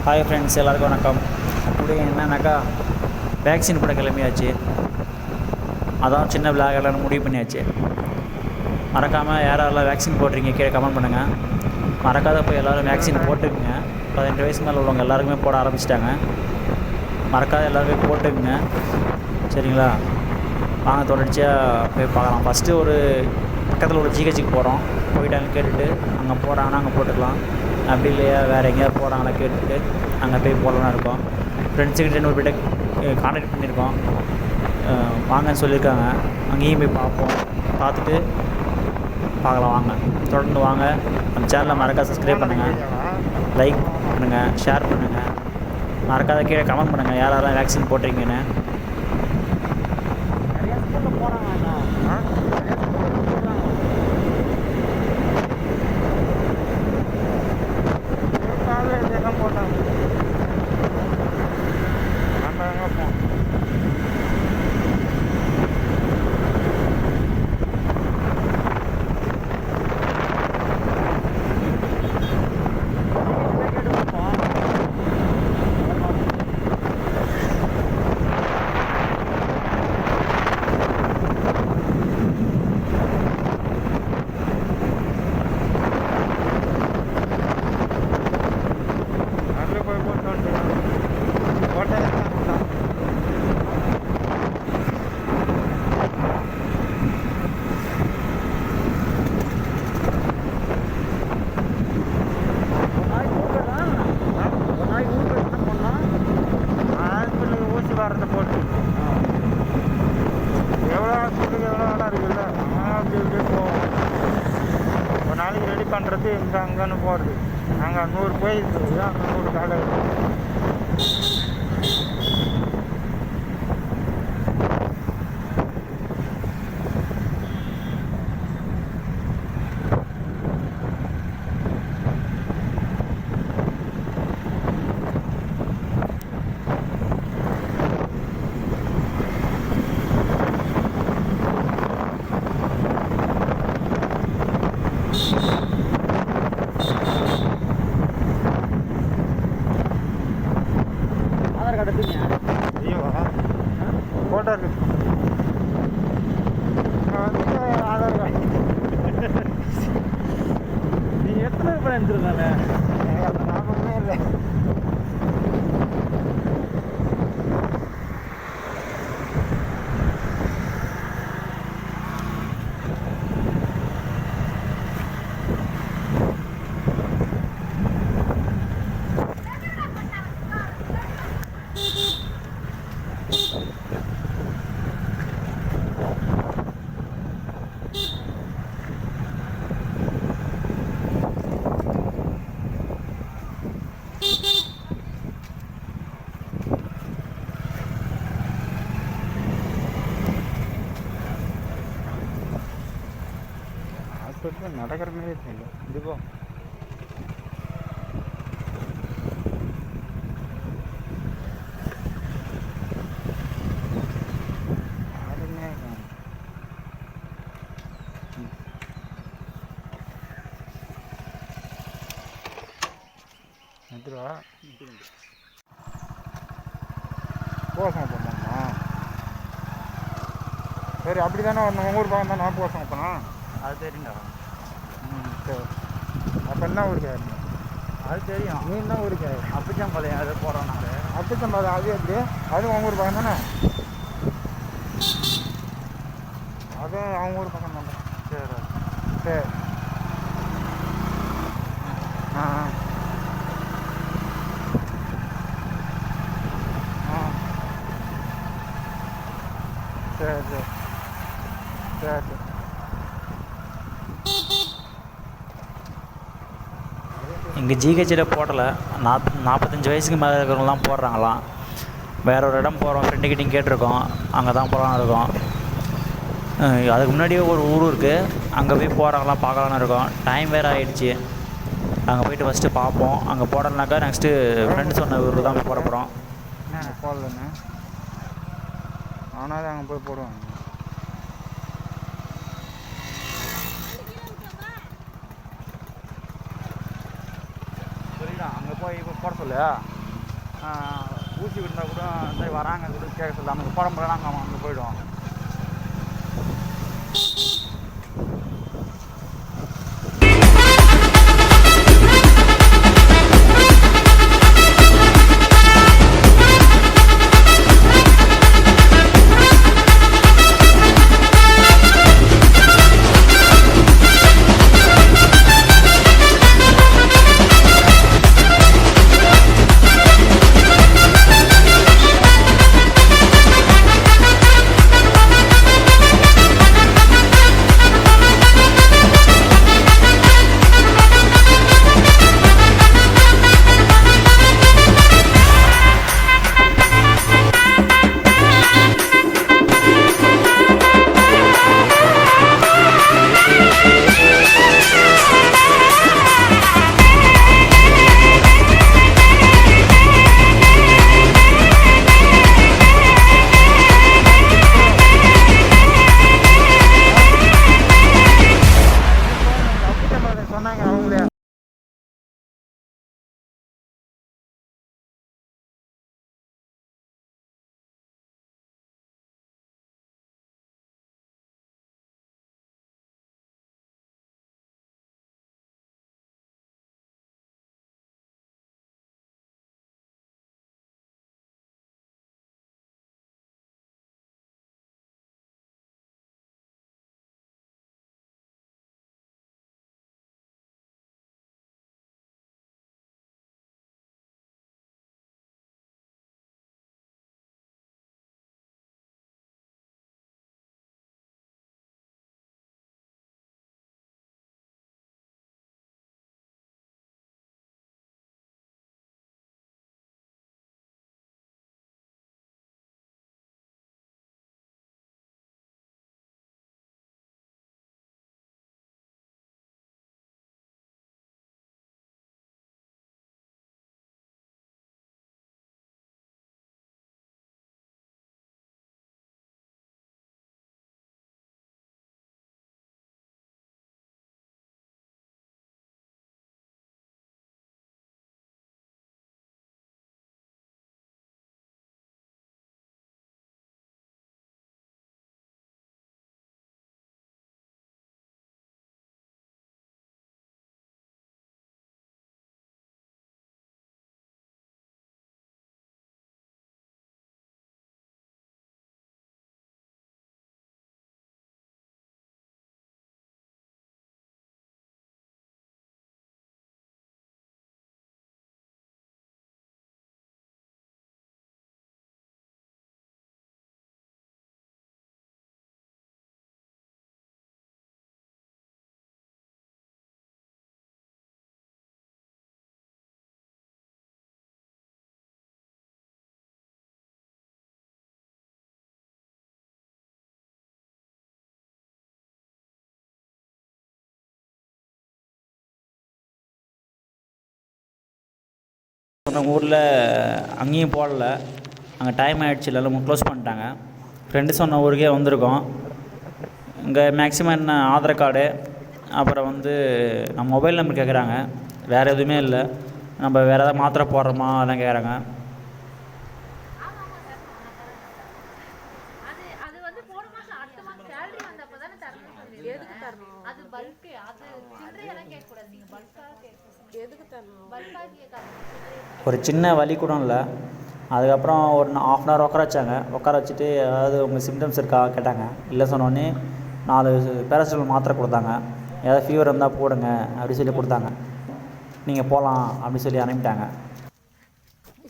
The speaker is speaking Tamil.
ஹாய் ஃப்ரெண்ட்ஸ், எல்லாருக்கும் வணக்கம். டுடே என்னன்னாக்கா வேக்சின் போட கிளம்பியாச்சு. அதான் சின்ன விளையாடலான்னு முடிவு பண்ணியாச்சு. மறக்காமல் யாரெல்லாம் வேக்சின் போடுறீங்க கீழே கமெண்ட் பண்ணுங்கள். மறக்காத போய் எல்லோரும் வேக்சின் போட்டுக்குங்க. 18 வயசு மேலே உள்ளவங்க எல்லாருக்குமே போட ஆரம்பிச்சிட்டாங்க. மறக்காத எல்லாருமே போட்டுக்குங்க, சரிங்களா? வாங்க தொடர்ச்சியாக போய் பார்க்கலாம். ஃபஸ்ட்டு ஒரு பக்கத்தில் ஒரு ஜிஹெச்சுக்கு போகிறோம். போயிட்டாங்க கேட்டுட்டு அங்கே போகிறாங்கன்னா அங்கே போட்டுக்கலாம். அப்படி இல்லையா வேறு எங்கேயாவது போகிறாங்களா கேட்டுட்டு அங்கே போய் போடலான்னு இருக்கோம். ஃப்ரெண்ட்ஸுக்கிட்ட ஒரு போய்ட்டு கான்டாக்ட் பண்ணியிருக்கோம். வாங்கன்னு சொல்லியிருக்காங்க. அங்கேயும் போய் பார்ப்போம். பார்த்துட்டு பார்க்கலாம். வாங்க, தொடர்ந்து வாங்க. நம்ம சேனலை மறக்காத சப்ஸ்கிரைப் பண்ணுங்கள், லைக் பண்ணுங்கள், ஷேர் பண்ணுங்கள். மறக்காத கீழே கமெண்ட் பண்ணுங்கள் யாரெல்லாம் வேக்சின் போட்டிருக்கீங்கன்னு. நாளைக்கு ரெடி பண்ணுறது இந்த அங்கேன்னு போகிறது. நாங்கள் 100 போயிருக்கு, அங்கே 100 கடை. ஐயோ ஃபோட்டோ இருக்கு. ஆதார் கார்டு நீங்கள் எத்தனை பேர் எடுத்துருக்காங்க? அந்த ஞாபகமே இல்லை. ஹாஸ்பிட்டலில் நடக்கிற மாதிரியே தெரியல. இதுப்போ யாருமே எதுவா போசங்க போனோம்மா. சரி, அப்படி தானே வரணும். உங்கள் ஊர் பக்கம் தானே போசங்க போனோம். அது தெரியுண்டா. சரி, அப்போ என்ன ஊருக்கு? அது தெரியும். நீ என்ன ஊருக்கு? அப்பச்சம்பாளையம் அது போகிறோம் நாங்கள். அப்பச்சம்பாளையம் அது எப்படி? அதுவும் உங்கள் ஊர் பக்கம் தானே? அதுவும் அவங்க ஊர் பக்கம் தானே? சரி சரி. ஆ ஆ சரி சரி சரி சரி. இங்கே ஜிஹெச்சில் போடலை. 45 வயசுக்கு மேலே இருக்கிறவங்களாம் போடுறாங்களாம். வேற ஒரு இடம் போகிறோம், ஃப்ரெண்டுக்கிட்டையும் கேட்டிருக்கோம். அங்கே தான் போகலான்னு இருக்கோம். அதுக்கு முன்னாடியே ஒரு ஊர் இருக்குது, அங்கே போய் போகிறாங்களாம், பார்க்கலான்னு இருக்கோம். டைம் வேறு ஆகிடுச்சி. அங்கே போய்ட்டு ஃபஸ்ட்டு பார்ப்போம். அங்கே போடலனாக்கா நெக்ஸ்ட்டு ஃப்ரெண்டு சொன்ன ஊருக்கு தான் போய் போட போகிறோம். என்ன போடலண்ணே, ஆனால் அங்கே போய் போடுவாங்க. போய் இப்போ போட சொல்லு. ஊசி விட்டால் கூட இந்த மாதிரி வராங்க கூட கேட்க சொல்ல அந்த குழம்புலாம் நாங்கள் அங்கே போய்டுவோம். சொன்னாங்க அவங்களே. நம்ம ஊரில் அங்கேயும் போடல, அங்கே டைம் ஆகிடுச்சு, எல்லாம் க்ளோஸ் பண்ணிட்டாங்க. ஃப்ரெண்டு சொன்ன ஊருக்கே வந்திருக்கோம். இங்கே மேக்ஸிமம் என்ன ஆதார் கார்டு, அப்புறம் வந்து நம்ம மொபைல் நம்பர் கேட்குறாங்க, வேறு எதுவுமே இல்லை. நம்ம வேறு எதாவது மாத்திரை போடுறோமா அதெல்லாம் கேட்குறாங்க. ஒரு சின்ன வலி கூட இல்லை. அதுக்கப்புறம் ஒரு ½ அன் ஹவர் உட்கார வச்சுட்டு ஏதாவது உங்கள் சிம்டம்ஸ் இருக்கா கேட்டாங்க. இல்லை சொன்னோடனே 4 பேராசிட்டமால் மாத்திரை கொடுத்தாங்க. ஏதாவது ஃபீவர் இருந்தால் போடுங்க அப்படி சொல்லி கொடுத்தாங்க. நீங்கள் போகலாம் அப்படி சொல்லி அனுப்பிட்டாங்க.